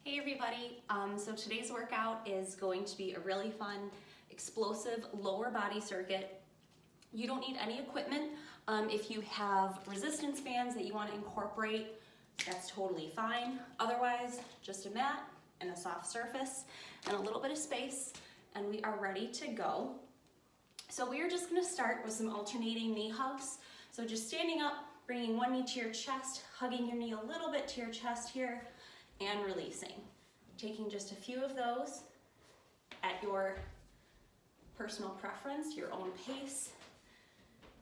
Hey everybody, so today's workout is going to be a really fun, explosive lower body circuit. You don't need any equipment. If you have resistance bands that you want to incorporate, that's totally fine. Otherwise, just a mat and a soft surface and a little bit of space, and we are ready to go. So we are just going to start with some alternating knee hugs. So just standing up, bringing one knee to your chest, hugging your knee a little bit to your chest here, and releasing. Taking just a few of those at your personal preference, your own pace.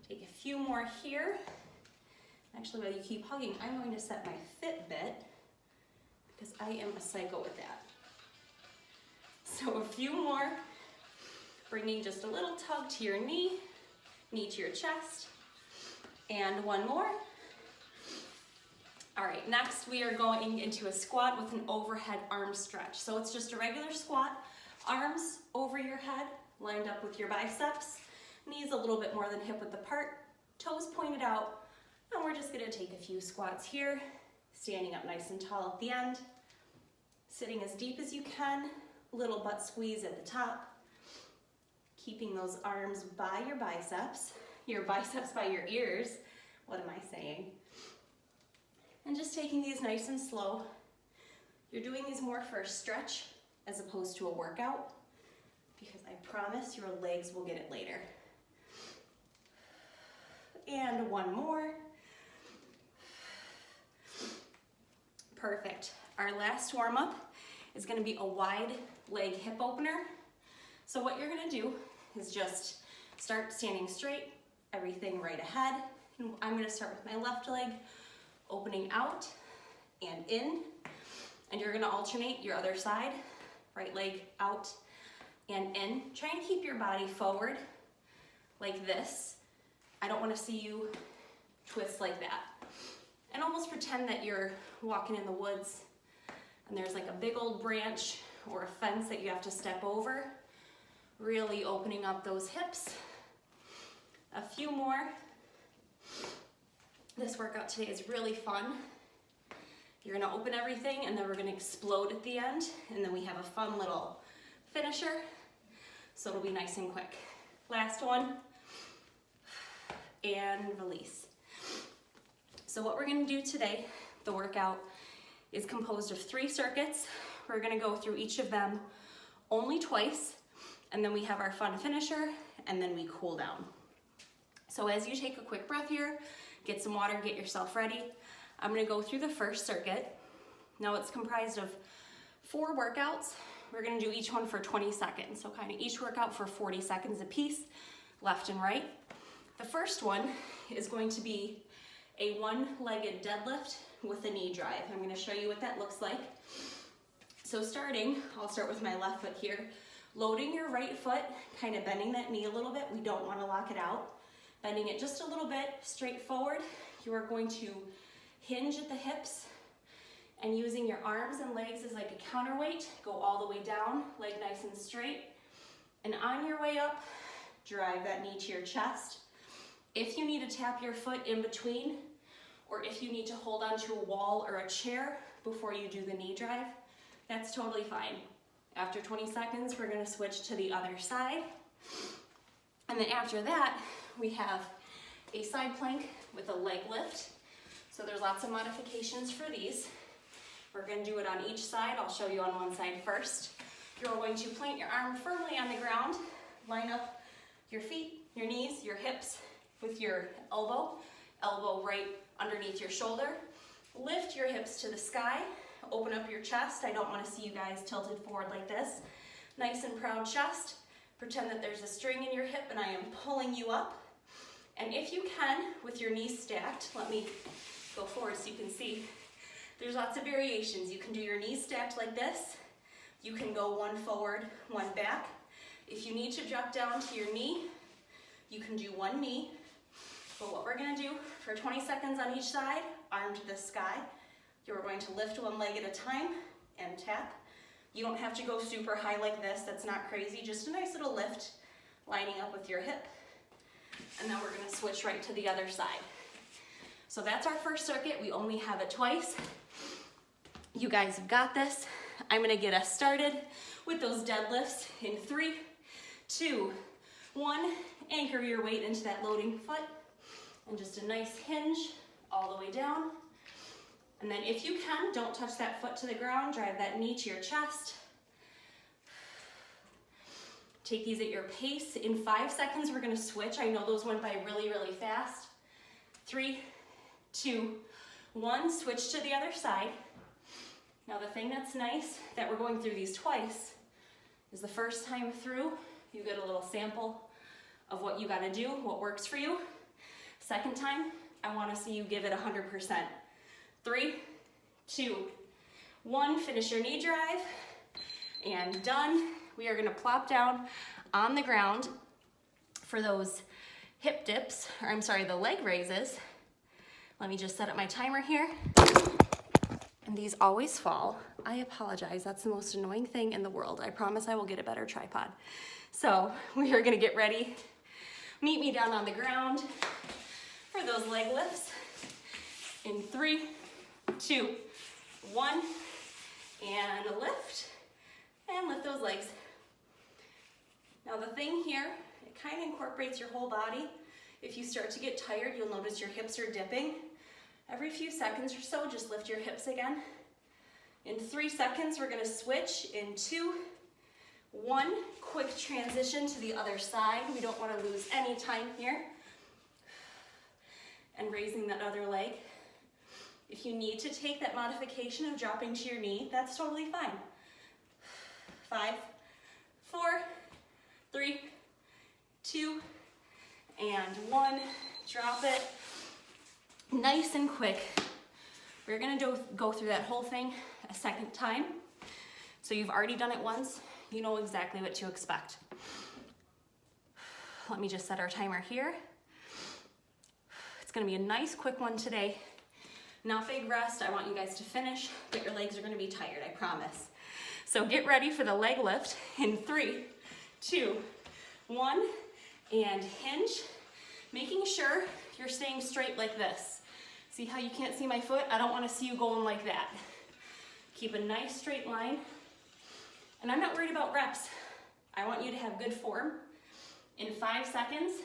Take a few more here. Actually, while you keep hugging, I'm going to set my Fitbit because I am a psycho with that. So a few more, bringing just a little tug to your knee to your chest, and one more. All right, next we are going into a squat with an overhead arm stretch. So it's just a regular squat, arms over your head, lined up with your biceps, knees a little bit more than hip width apart, toes pointed out, and we're just gonna take a few squats here, standing up nice and tall at the end, sitting as deep as you can, little butt squeeze at the top, keeping those arms by your biceps by your ears. What am I saying? And just taking these nice and slow. You're doing these more for a stretch as opposed to a workout, because I promise your legs will get it later. And one more. Perfect. Our last warm-up is going to be a wide leg hip opener. So what you're going to do is just start standing straight, everything right ahead. And I'm going to start with my left leg opening out and in, and you're going to alternate your other side, right leg out and in. Try and keep your body forward like this. I don't want to see you twist like that. And almost pretend that you're walking in the woods and there's like a big old branch or a fence that you have to step over. Really opening up those hips. A few more. This workout today is really fun. You're gonna open everything and then we're gonna explode at the end, and then we have a fun little finisher. So it'll be nice and quick. Last one, and release. So what we're gonna do today, the workout, is composed of 3 circuits. We're gonna go through each of them only twice, and then we have our fun finisher, and then we cool down. So as you take a quick breath here, get some water, get yourself ready. I'm gonna go through the first circuit. Now it's comprised of 4 workouts. We're gonna do each one for 20 seconds. So kind of each workout for 40 seconds a piece, left and right. The first one is going to be a one-legged deadlift with a knee drive. I'm gonna show you what that looks like. So I'll start with my left foot here. Loading your right foot, kind of bending that knee a little bit. We don't wanna lock it out. Bending it just a little bit, straight forward. You are going to hinge at the hips and using your arms and legs as like a counterweight, go all the way down, leg nice and straight. And on your way up, drive that knee to your chest. If you need to tap your foot in between, or if you need to hold onto a wall or a chair before you do the knee drive, that's totally fine. After 20 seconds, we're gonna switch to the other side. And then after that, we have a side plank with a leg lift. So there's lots of modifications for these. We're going to do it on each side. I'll show you on one side first. You're going to plant your arm firmly on the ground, line up your feet, your knees, your hips with your elbow right underneath your shoulder. Lift your hips to the sky, open up your chest. I don't want to see you guys tilted forward like this. Nice and proud chest. Pretend that there's a string in your hip and I am pulling you up. And if you can, with your knees stacked, let me go forward so you can see. There's lots of variations. You can do your knees stacked like this. You can go one forward, one back. If you need to drop down to your knee, you can do one knee. But what we're gonna do for 20 seconds on each side, arm to the sky, you're going to lift one leg at a time and tap. You don't have to go super high like this, that's not crazy, just a nice little lift, lining up with your hip. And then we're gonna switch right to the other side. So that's our first circuit. We only have it twice. You guys have got this. I'm gonna get us started with those deadlifts in 3, 2, 1. Anchor your weight into that loading foot and just a nice hinge all the way down. And then if you can, don't touch that foot to the ground, drive that knee to your chest. Take these at your pace. In 5 seconds, we're gonna switch. I know those went by really, really fast. 3, 2, 1, switch to the other side. Now the thing that's nice that we're going through these twice is the first time through, you get a little sample of what you gotta do, what works for you. Second time, I wanna see you give it 100%. 3, 2, 1, finish your knee drive, and done. We are gonna plop down on the ground for those hip dips, or I'm sorry, the leg raises. Let me just set up my timer here. And these always fall. I apologize, that's the most annoying thing in the world. I promise I will get a better tripod. So we are gonna get ready. Meet me down on the ground for those leg lifts in 3, 2, 1, and lift, and lift those legs. Now the thing here, it kind of incorporates your whole body. If you start to get tired, you'll notice your hips are dipping. Every few seconds or so, just lift your hips again. In 3 seconds, we're gonna switch in 2, 1, quick transition to the other side. We don't wanna lose any time here. And raising that other leg. If you need to take that modification of dropping to your knee, that's totally fine. 5, 4, 3, 2, and 1. Drop it. Nice and quick. We're gonna go through that whole thing a second time. So you've already done it once. You know exactly what to expect. Let me just set our timer here. It's gonna be a nice quick one today. Not big rest. I want you guys to finish, but your legs are gonna be tired, I promise. So get ready for the leg lift in 3, 2, 1, and hinge. Making sure you're staying straight like this. See how you can't see my foot? I don't wanna see you going like that. Keep a nice straight line. And I'm not worried about reps. I want you to have good form. In 5 seconds,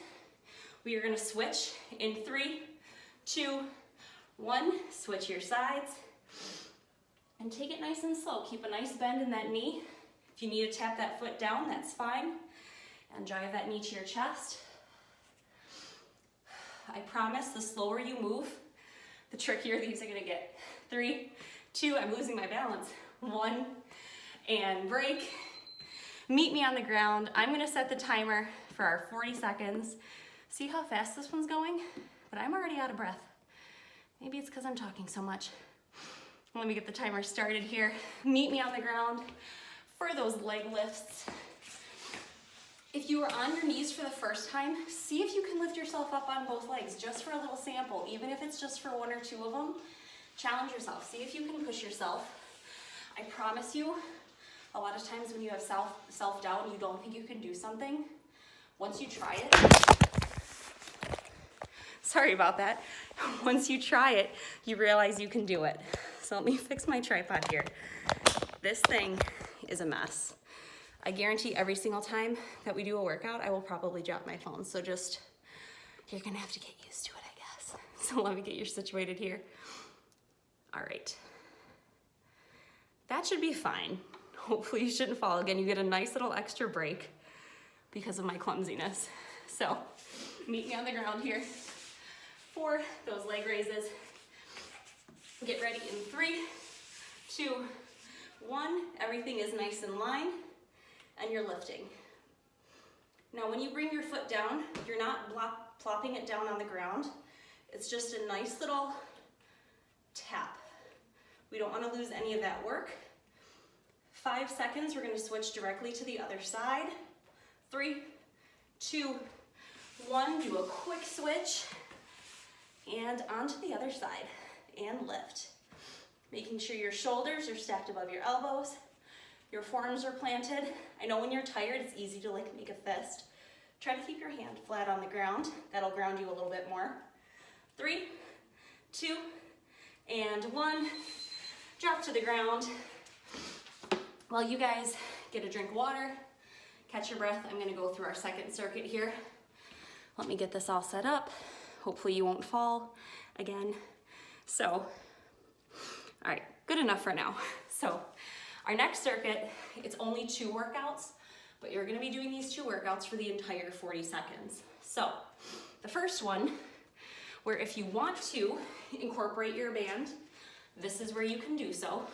we are gonna switch in 3, 2, 1, switch your sides. And take it nice and slow. Keep a nice bend in that knee. If you need to tap that foot down, that's fine. And drive that knee to your chest. I promise the slower you move, the trickier these are gonna get. 3, 2, I'm losing my balance. 1, and break. Meet me on the ground. I'm gonna set the timer for our 40 seconds. See how fast this one's going? But I'm already out of breath. Maybe it's because I'm talking so much. Let me get the timer started here. Meet me on the ground for those leg lifts. If you are on your knees for the first time, see if you can lift yourself up on both legs, just for a little sample, even if it's just for 1 or 2 of them. Challenge yourself, see if you can push yourself. I promise you, a lot of times when you have self-doubt and you don't think you can do something, once you try it, sorry about that, once you try it, you realize you can do it. So let me fix my tripod here. This thing is a mess. I guarantee every single time that we do a workout, I will probably drop my phone. So just, you're gonna have to get used to it, I guess. So let me get you situated here. All right. That should be fine. Hopefully you shouldn't fall. Again, you get a nice little extra break because of my clumsiness. So meet me on the ground here for those leg raises. Get ready in 3, 2, 1. Everything is nice in line. And you're lifting. Now when you bring your foot down, you're not plopping it down on the ground. It's just a nice little tap. We don't want to lose any of that work. 5 seconds, we're going to switch directly to the other side. 3, 2, 1, do a quick switch. And onto the other side, and lift. Making sure your shoulders are stacked above your elbows. Your forearms are planted. I know when you're tired, it's easy to like make a fist. Try to keep your hand flat on the ground. That'll ground you a little bit more. 3, 2, and 1. Drop to the ground. While you guys get a drink of water, catch your breath, I'm gonna go through our second circuit here. Let me get this all set up. Hopefully you won't fall again. So, all right, good enough for now. So our next circuit, it's only 2 workouts, but you're gonna be doing these 2 workouts for the entire 40 seconds. So the first one, where if you want to incorporate your band, this is where you can do so.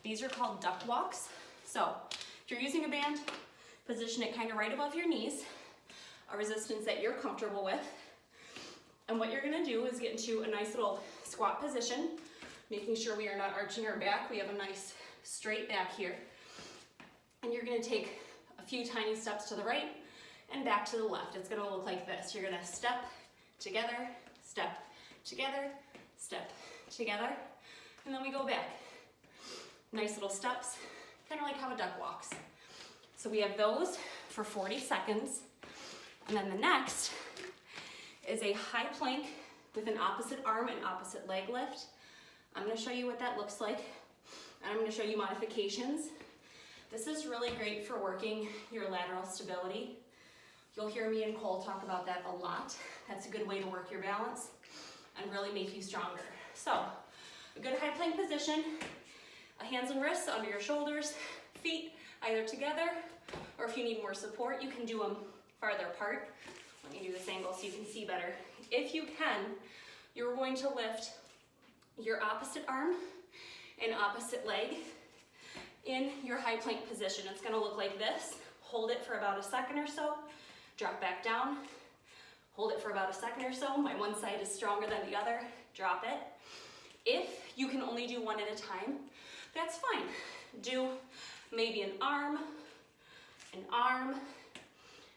These are called duck walks. So if you're using a band, position it kind of right above your knees, a resistance that you're comfortable with. And what you're gonna do is get into a nice little squat position, making sure we are not arching our back. We have a nice straight back here. And you're gonna take a few tiny steps to the right and back to the left. It's gonna look like this. You're gonna step together, step together, step together, and then we go back. Nice little steps, kind of like how a duck walks. So we have those for 40 seconds. And then the next is a high plank with an opposite arm and opposite leg lift. I'm gonna show you what that looks like, and I'm gonna show you modifications. This is really great for working your lateral stability. You'll hear me and Cole talk about that a lot. That's a good way to work your balance and really make you stronger. So, a good high plank position, hands and wrists under your shoulders, feet either together, or if you need more support, you can do them farther apart. Let me do this angle so you can see better. If you can, you're going to lift your opposite arm and opposite leg in your high plank position. It's gonna look like this. Hold it for about a second or so, drop back down, hold it for about a second or so. My one side is stronger than the other, drop it. If you can only do one at a time, that's fine. Do maybe an arm,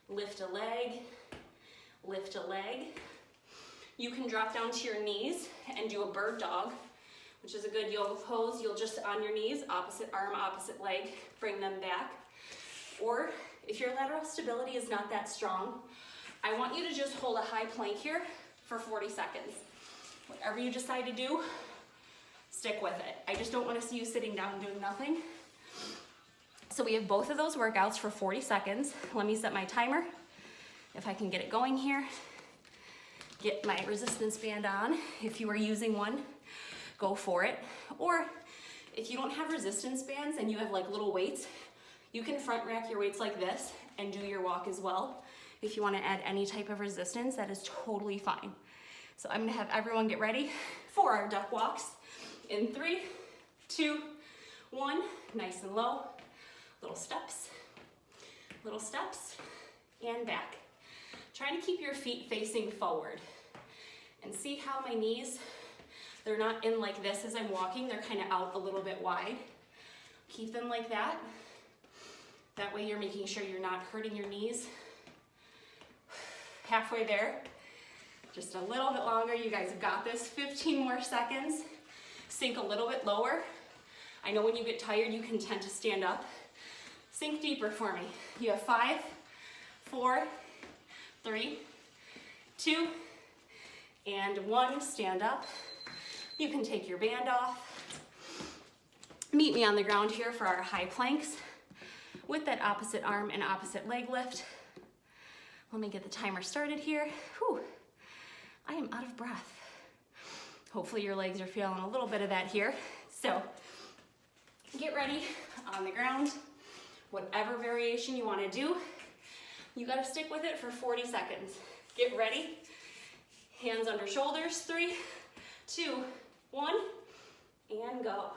lift a leg, lift a leg. You can drop down to your knees and do a bird dog, which is a good yoga pose. You'll just on your knees, opposite arm, opposite leg, bring them back. Or if your lateral stability is not that strong, I want you to just hold a high plank here for 40 seconds. Whatever you decide to do, stick with it. I just don't want to see you sitting down doing nothing. So we have both of those workouts for 40 seconds. Let me set my timer, if I can get it going here. Get my resistance band on. If you are using one, go for it. Or if you don't have resistance bands and you have like little weights, you can front rack your weights like this and do your walk as well. If you want to add any type of resistance, that is totally fine. So I'm gonna have everyone get ready for our duck walks in 3, 2, 1, nice and low. Little steps, and back. Try to keep your feet facing forward. And see how my knees, they're not in like this as I'm walking, they're kind of out a little bit wide. Keep them like that. That way you're making sure you're not hurting your knees. Halfway there. Just a little bit longer, you guys have got this. 15 more seconds. Sink a little bit lower. I know when you get tired, you can tend to stand up. Sink deeper for me. You have 5, 4, 3, 2, and 1. Stand up. You can take your band off. Meet me on the ground here for our high planks with that opposite arm and opposite leg lift. Let me get the timer started here. Whew. I am out of breath. Hopefully your legs are feeling a little bit of that here. So get ready on the ground. Whatever variation you want to do, you got to stick with it for 40 seconds. Get ready. Hands under shoulders. 3, 2, 1, and go.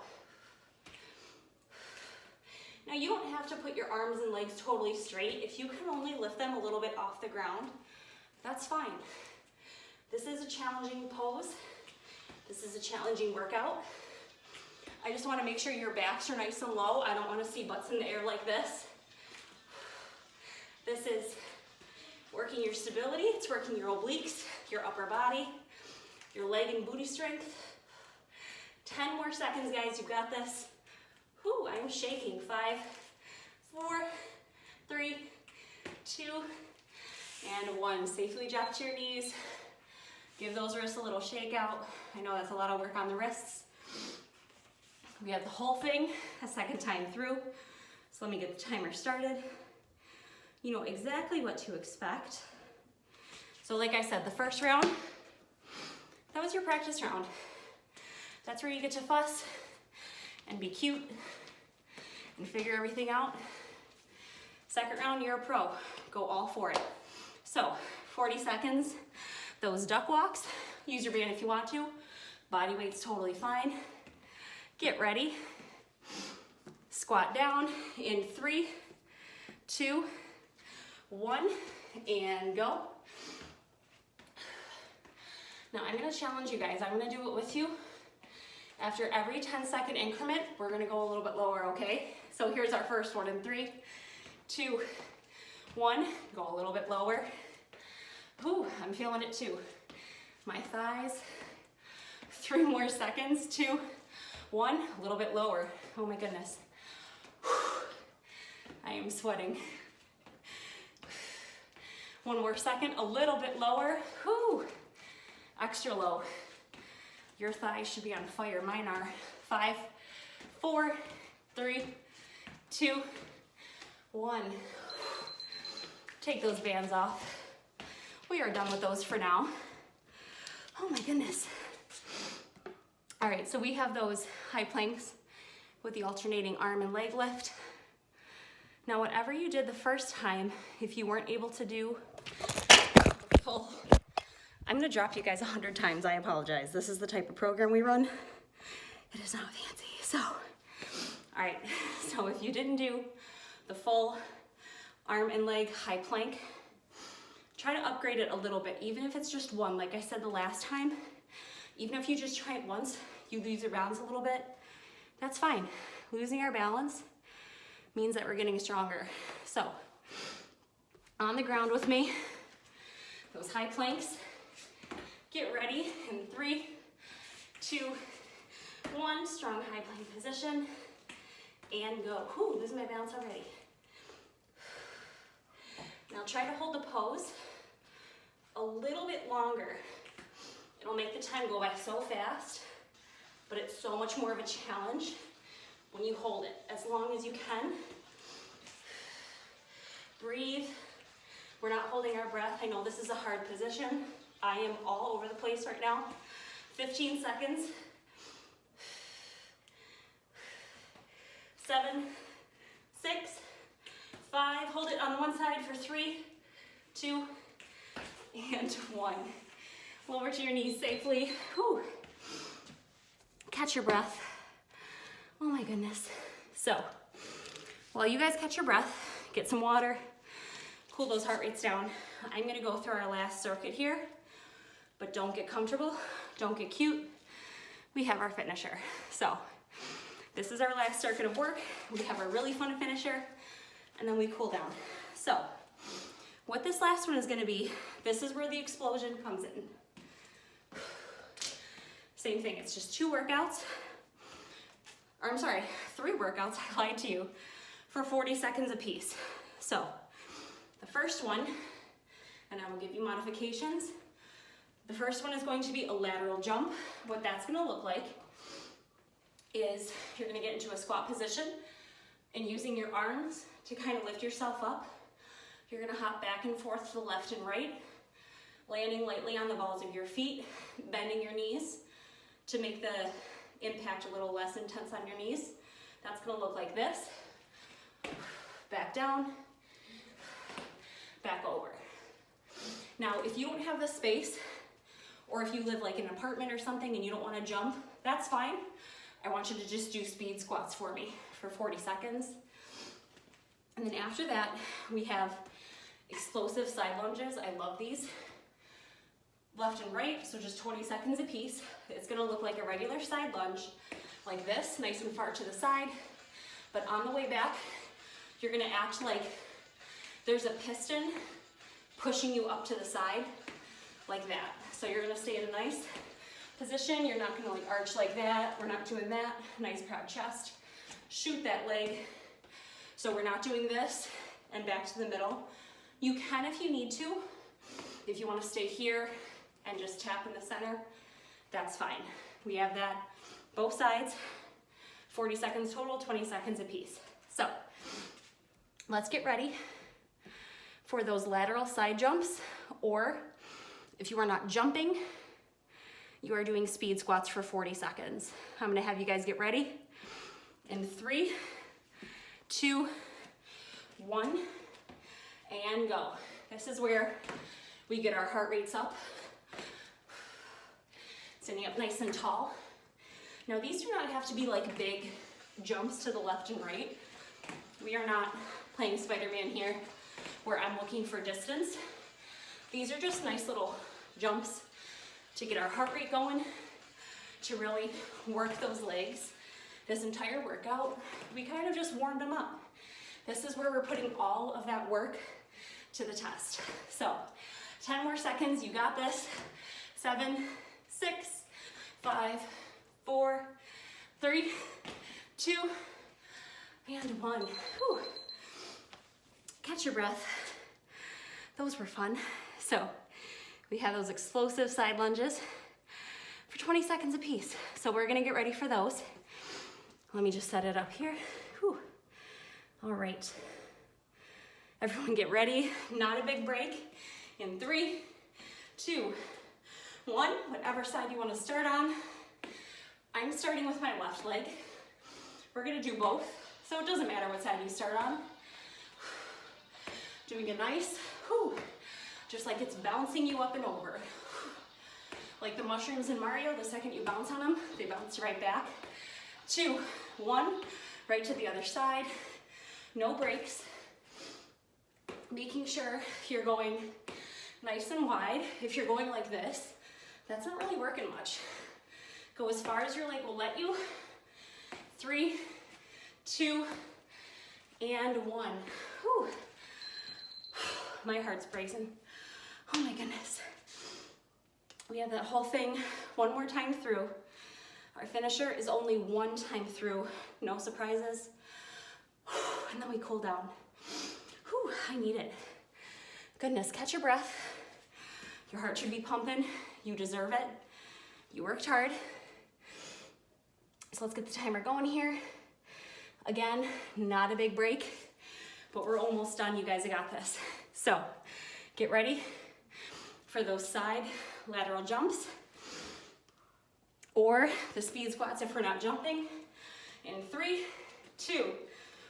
Now you don't have to put your arms and legs totally straight. If you can only lift them a little bit off the ground, that's fine. This is a challenging pose. This is a challenging workout. I just want to make sure your backs are nice and low. I don't want to see butts in the air like this. This is working your stability. It's working your obliques, your upper body, your leg and booty strength. 10 more seconds, guys. You got this. Whew, I'm shaking. 5, 4, 3, 2, and 1. Safely drop to your knees. Give those wrists a little shake out. I know that's a lot of work on the wrists. We have the whole thing a second time through. So let me get the timer started. You know exactly what to expect. So like I said, the first round, that was your practice round. That's where you get to fuss and be cute and figure everything out. Second round, you're a pro. Go all for it. So 40 seconds, those duck walks. Use your band if you want to. Body weight's totally fine. Get ready. Squat down in 3, 2, 1, and go. Now I'm gonna challenge you guys. I'm gonna do it with you. After every 10-second increment, we're gonna go a little bit lower, okay? So here's our first one in 3, 2, 1, go a little bit lower. Ooh, I'm feeling it too. My thighs. 3 more seconds, 2, 1, a little bit lower. Oh my goodness. I am sweating. 1 more second, a little bit lower. Whew. Extra low. Your thighs should be on fire. Mine are. 5, 4, 3, 2, 1. Take those bands off. We are done with those for now. Oh my goodness. All right, so we have those high planks with the alternating arm and leg lift. Now, whatever you did the first time, if you weren't able to do full, I'm gonna drop you guys 100 times, I apologize. This is the type of program we run. It is not fancy, so. All right, so if you didn't do the full arm and leg high plank, try to upgrade it a little bit, even if it's just one. Like I said the last time, even if you just try it once, you lose your balance a little bit, that's fine. Losing our balance means that we're getting stronger. So, on the ground with me, those high planks. Get ready in 3, 2, 1, strong high plank position, and go. Whew, losing my balance already. Now try to hold the pose a little bit longer. It'll make the time go by so fast, but it's so much more of a challenge when you hold it as long as you can. Breathe. We're not holding our breath. I know this is a hard position. I am all over the place right now. 15 seconds. 7, 6, 5. Hold it on one side for 3, 2, and 1. Lower to your knees safely. Whew. Catch your breath. Oh my goodness. So, while you guys catch your breath, get some water, cool those heart rates down. I'm gonna go through our last circuit here, but don't get comfortable, don't get cute. We have our finisher. So, this is our last circuit of work. We have a really fun finisher, and then we cool down. So, what this last one is gonna be, this is where the explosion comes in. Same thing, it's just 2 workouts, or I'm sorry, 3 workouts, I lied to you, for 40 seconds apiece. So, the first one, and I will give you modifications. The first one is going to be a lateral jump. What that's gonna look like is you're gonna get into a squat position and using your arms to kind of lift yourself up. You're gonna hop back and forth to the left and right, landing lightly on the balls of your feet, bending your knees to make the impact a little less intense on your knees. That's gonna look like this. Back down, back over. Now, if you don't have the space, or if you live like in an apartment or something and you don't wanna jump, that's fine. I want you to just do speed squats for me for 40 seconds. And then after that, we have explosive side lunges. I love these. Left and right, so just 20 seconds a piece. It's gonna look like a regular side lunge, like this, nice and far to the side. But on the way back, you're gonna act like there's a piston pushing you up to the side, like that. So you're gonna stay in a nice position. You're not gonna like arch like that. We're not doing that. Nice proud chest. Shoot that leg. So we're not doing this and back to the middle. You can if you need to. If you wanna stay here and just tap in the center, that's fine. We have that both sides 40 seconds total, 20 seconds apiece. So let's get ready for those lateral side jumps, or if you are not jumping, you are doing speed squats for 40 seconds. I'm gonna have you guys get ready in 3, 2, 1, and go. This is where we get our heart rates up. Sitting up nice and tall. Now these do not have to be like big jumps to the left and right. We are not playing Spider-Man here where I'm looking for distance. These are just nice little jumps to get our heart rate going, to really work those legs. This entire workout, we kind of just warmed them up. This is where we're putting all of that work to the test. So 10 more seconds, you got this. 7, 6, 5, 4, 3, 2, and 1. Whew. Catch your breath. Those were fun. So we have those explosive side lunges for 20 seconds apiece. So we're gonna get ready for those. Let me just set it up here. Whew. All right. Everyone get ready. Not a big break. In 3, 2, 1. Whatever side you want to start on. I'm starting with my left leg. We're gonna do both, so it doesn't matter what side you start on. Doing a nice, whew, just like it's bouncing you up and over. Like the mushrooms in Mario, the second you bounce on them, they bounce right back. 2, 1, right to the other side. No breaks. Making sure you're going nice and wide. If you're going like this, that's not really working much. Go as far as your leg will let you. 3, 2, and 1. Whew. My heart's racing. Oh my goodness. We have that whole thing one more time through. Our finisher is only one time through. No surprises. And then we cool down. Whew, I need it. Goodness, catch your breath. Your heart should be pumping. You deserve it. You worked hard. So let's get the timer going here. Again, not a big break, but we're almost done. You guys got this. So get ready for those side lateral jumps or the speed squats if we're not jumping. In 3, 2,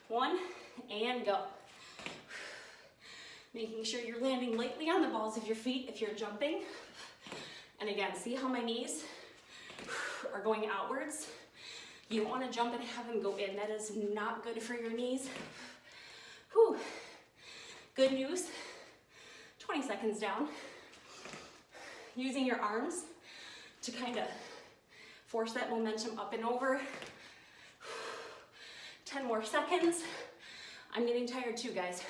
1, and go. Making sure you're landing lightly on the balls of your feet if you're jumping. And again, see how my knees are going outwards? You don't want to jump and have them go in. That is not good for your knees. Whew. Good news, 20 seconds down. Using your arms to kind of force that momentum up and over. 10 more seconds. I'm getting tired too, guys.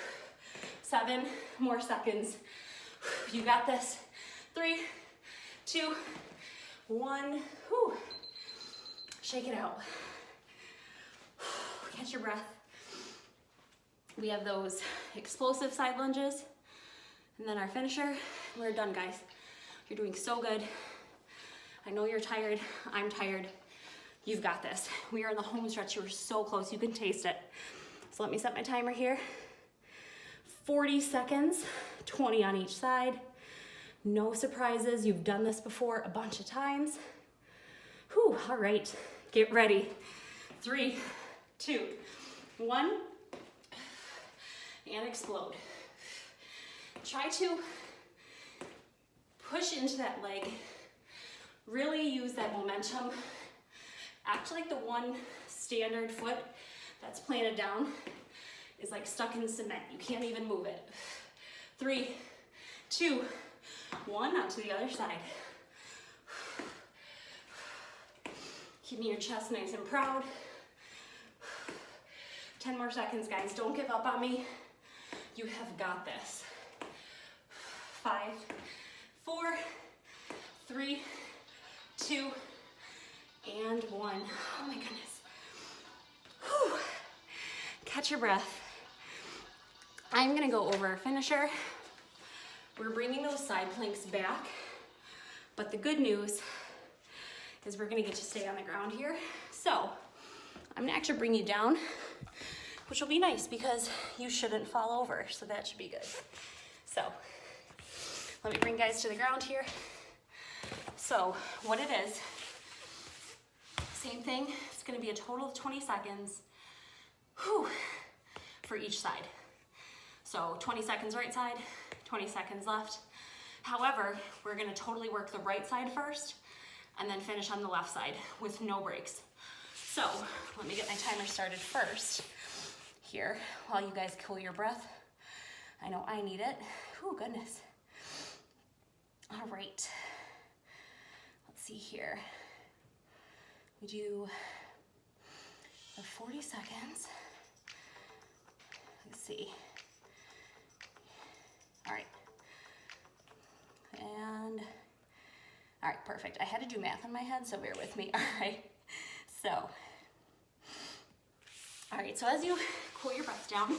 7 more seconds. You got this. 3, 2, 1. Whew. Shake it out. Catch your breath. We have those explosive side lunges and then our finisher. We're done, guys. You're doing so good. I know you're tired. I'm tired. You've got this. We are in the home stretch. You're so close. You can taste it. So let me set my timer here. 40 seconds, 20 on each side. No surprises. You've done this before a bunch of times. Whew, all right. Get ready. 3, 2, 1, and explode. Try to push into that leg. Really use that momentum. Act like the one standard foot that's planted down is like stuck in cement. You can't even move it. 3, 2, 1, out to the other side. Keeping your chest nice and proud. 10 more seconds, guys. Don't give up on me. You have got this. 5, 4, 3, 2, and 1. Oh my goodness. Whew. Catch your breath. I'm gonna go over our finisher. We're bringing those side planks back, but the good news is we're gonna get to stay on the ground here. So I'm gonna actually bring you down, which will be nice because you shouldn't fall over, so that should be good. So, let me bring guys to the ground here. So, what it is, same thing, it's gonna be a total of 20 seconds for each side. So 20 seconds right side, 20 seconds left. However, we're gonna totally work the right side first and then finish on the left side with no breaks. So let me get my timer started first here while you guys cool your breath. I know I need it. Oh, goodness. All right. Let's see here. We do the 40 seconds. Let's see. All right. And, all right, perfect. I had to do math in my head, so bear with me. All right. So, all right, so as you cool your breath down,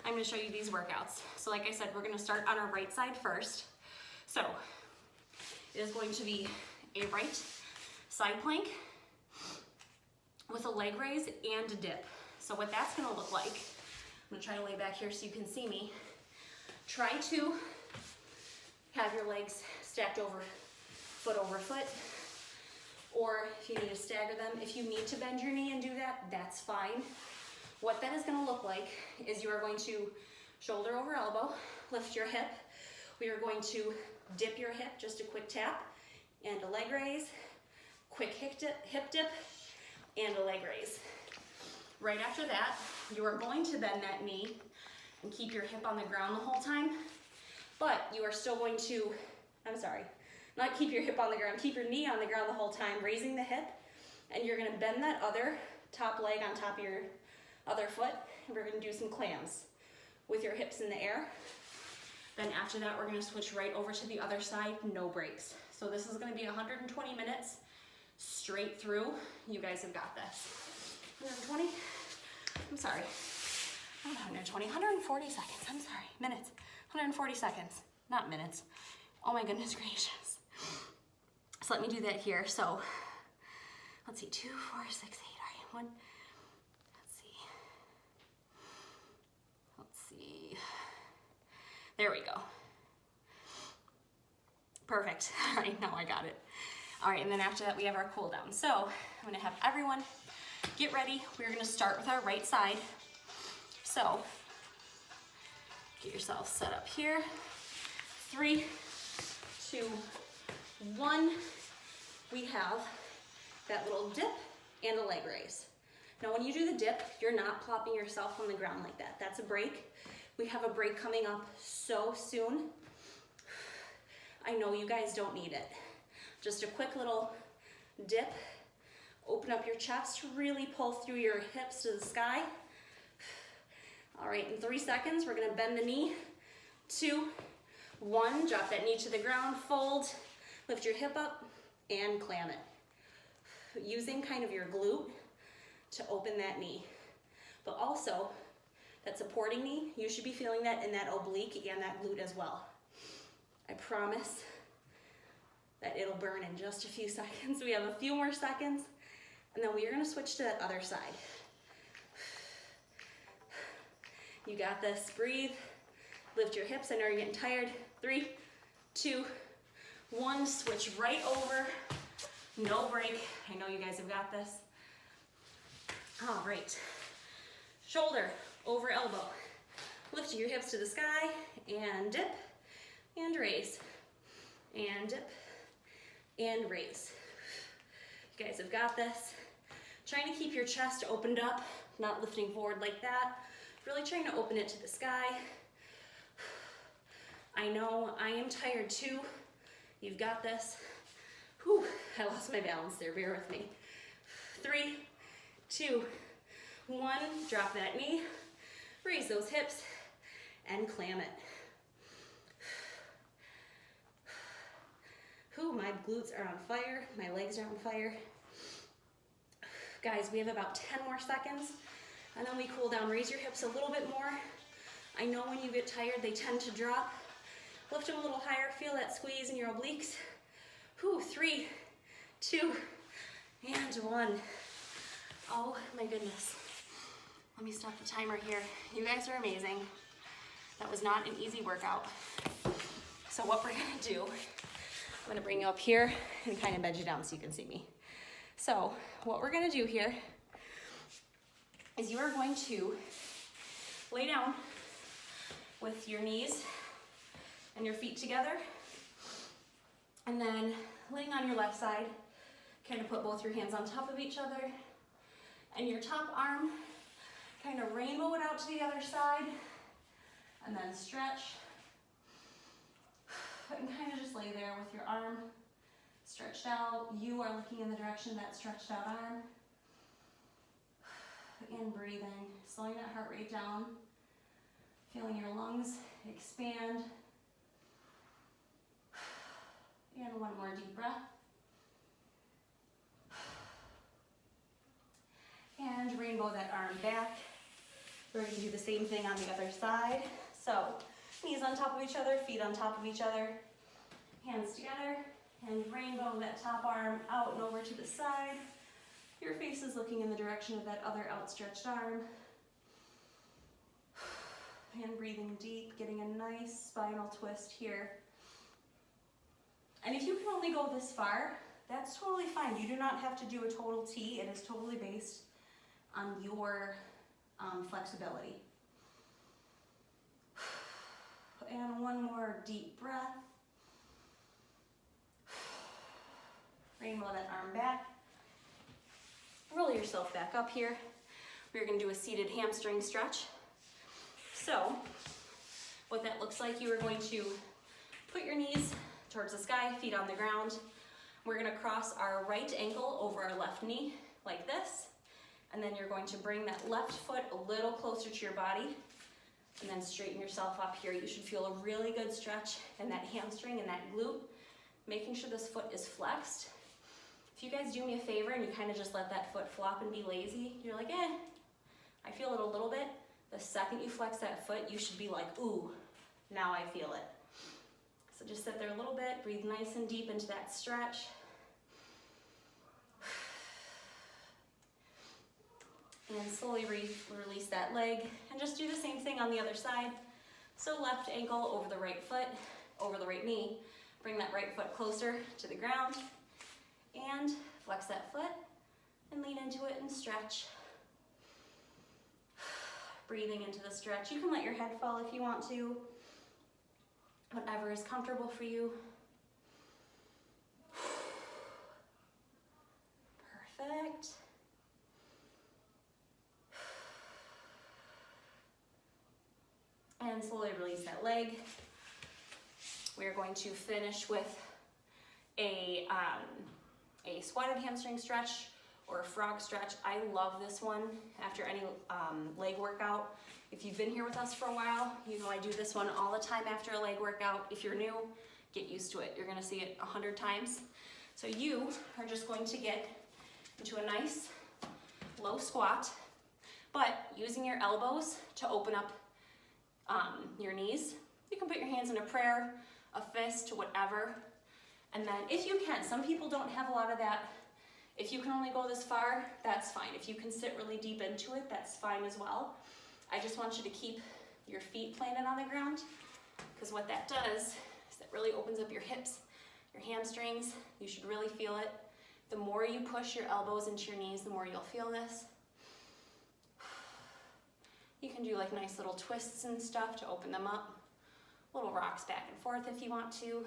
I'm gonna show you these workouts. So like I said, we're gonna start on our right side first. So, it is going to be a right side plank with a leg raise and a dip. So what that's gonna look like, I'm gonna try to lay back here so you can see me. Try to have your legs stacked over foot, or if you need to stagger them, if you need to bend your knee and do that, that's fine. What that is gonna look like is you are going to shoulder over elbow, lift your hip. We are going to dip your hip, just a quick tap, and a leg raise, quick hip dip, and a leg raise. Right after that, you are going to bend that knee and keep your hip on the ground the whole time, but you are still going to, not keep your hip on the ground, keep your knee on the ground the whole time, raising the hip, and you're gonna bend that other top leg on top of your other foot, and we're gonna do some clams with your hips in the air. Then after that, we're gonna switch right over to the other side, no breaks. So this is gonna be 120 minutes straight through. You guys have got this. 120, I'm sorry, not 120, 140 seconds, I'm sorry, minutes, 140 seconds, not minutes. Oh my goodness gracious. So let me do that here. So let's see, 2, 4, 6, 8, all right, 1, let's see, there we go. Perfect, all right, now I got it. All right, and then after that we have our cool down. So I'm gonna have everyone get ready. We're gonna start with our right side. So get yourself set up here. 3, 2, 1. We have that little dip and a leg raise. Now when you do the dip, you're not plopping yourself on the ground like that. That's a break. We have a break coming up so soon. I know you guys don't need it. Just a quick little dip. Open up your chest, really pull through your hips to the sky. All right, in 3 seconds, we're gonna bend the knee. 2, 1, drop that knee to the ground, fold, lift your hip up, and clam it. Using kind of your glute to open that knee. But also, that supporting knee, you should be feeling that in that oblique and that glute as well. I promise that it'll burn in just a few seconds. We have a few more seconds, and then we are gonna switch to that other side. You got this, breathe, lift your hips. I know you're getting tired. 3, 2, 1, switch right over, no break. I know you guys have got this. All right, shoulder over elbow. Lift your hips to the sky, and dip, and raise, and dip, and raise. You guys have got this. Trying to keep your chest opened up, not lifting forward like that. Really trying to open it to the sky. I know I am tired too. You've got this. Whew, I lost my balance there, bear with me. 3, 2, 1, drop that knee, raise those hips, and clam it. Whew, my glutes are on fire, my legs are on fire. Guys, we have about 10 more seconds, and then we cool down. Raise your hips a little bit more. I know when you get tired, they tend to drop. Lift them a little higher, feel that squeeze in your obliques. Whew, 3, 2, and 1. Oh my goodness. Let me stop the timer here. You guys are amazing. That was not an easy workout. So what we're gonna do, I'm gonna bring you up here and kind of bed you down so you can see me. So what we're gonna do here is you are going to lay down with your knees and your feet together, and then laying on your left side, kind of put both your hands on top of each other, and your top arm, kind of rainbow it out to the other side, and then stretch, and kind of just lay there with your arm stretched out. You are looking in the direction of that stretched out arm, and breathing, slowing that heart rate down, feeling your lungs expand, and one more deep breath. And rainbow that arm back. We're going to do the same thing on the other side. So knees on top of each other, feet on top of each other, hands together, and rainbow that top arm out and over to the side. Your face is looking in the direction of that other outstretched arm. And breathing deep, getting a nice spinal twist here. And if you can only go this far, that's totally fine. You do not have to do a total T. It is totally based on your flexibility. And one more deep breath. Rainbow that arm back. Roll yourself back up here. We're going to do a seated hamstring stretch. So what that looks like, you are going to put your knees towards the sky, feet on the ground. We're going to cross our right ankle over our left knee like this. And then you're going to bring that left foot a little closer to your body, and then straighten yourself up here. You should feel a really good stretch in that hamstring and that glute, making sure this foot is flexed. If you guys do me a favor and you kind of just let that foot flop and be lazy, you're like, I feel it a little bit. The second you flex that foot, you should be like, ooh, now I feel it. So just sit there a little bit, breathe nice and deep into that stretch. And slowly release that leg, and just do the same thing on the other side. So left ankle over the right foot, over the right knee. Bring that right foot closer to the ground, and flex that foot, and lean into it and stretch. Breathing into the stretch. You can let your head fall if you want to. Whatever is comfortable for you. Perfect. And slowly release that leg. We're going to finish with a squatted hamstring stretch or a frog stretch. I love this one after any leg workout. If you've been here with us for a while, you know I do this one all the time after a leg workout. If you're new, get used to it. You're gonna see it 100 times. So you are just going to get into a nice low squat, but using your elbows to open up your knees. You can put your hands in a prayer, a fist, whatever. And then if you can, some people don't have a lot of that. If you can only go this far, that's fine. If you can sit really deep into it, that's fine as well. I just want you to keep your feet planted on the ground, because what that does is that really opens up your hips, your hamstrings. You should really feel it. The more you push your elbows into your knees, the more you'll feel this. You can do like nice little twists and stuff to open them up. Little rocks back and forth if you want to.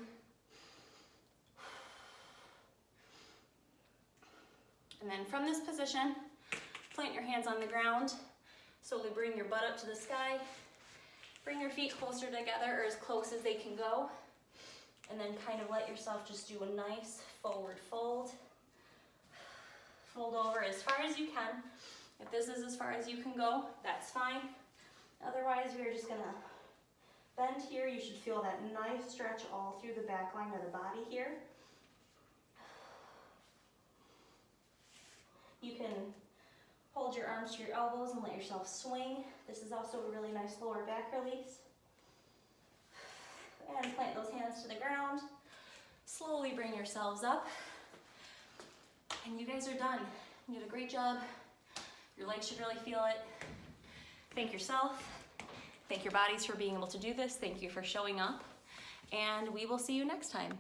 And then from this position, plant your hands on the ground. Slowly bring your butt up to the sky. Bring your feet closer together, or as close as they can go. And then kind of let yourself just do a nice forward fold. Fold over as far as you can. If this is as far as you can go, that's fine. Otherwise, we're just gonna bend here. You should feel that nice stretch all through the back line of the body here. You can hold your arms to your elbows and let yourself swing. This is also a really nice lower back release. And plant those hands to the ground. Slowly bring yourselves up. And you guys are done. You did a great job. Your legs should really feel it. Thank yourself. Thank your bodies for being able to do this. Thank you for showing up. And we will see you next time.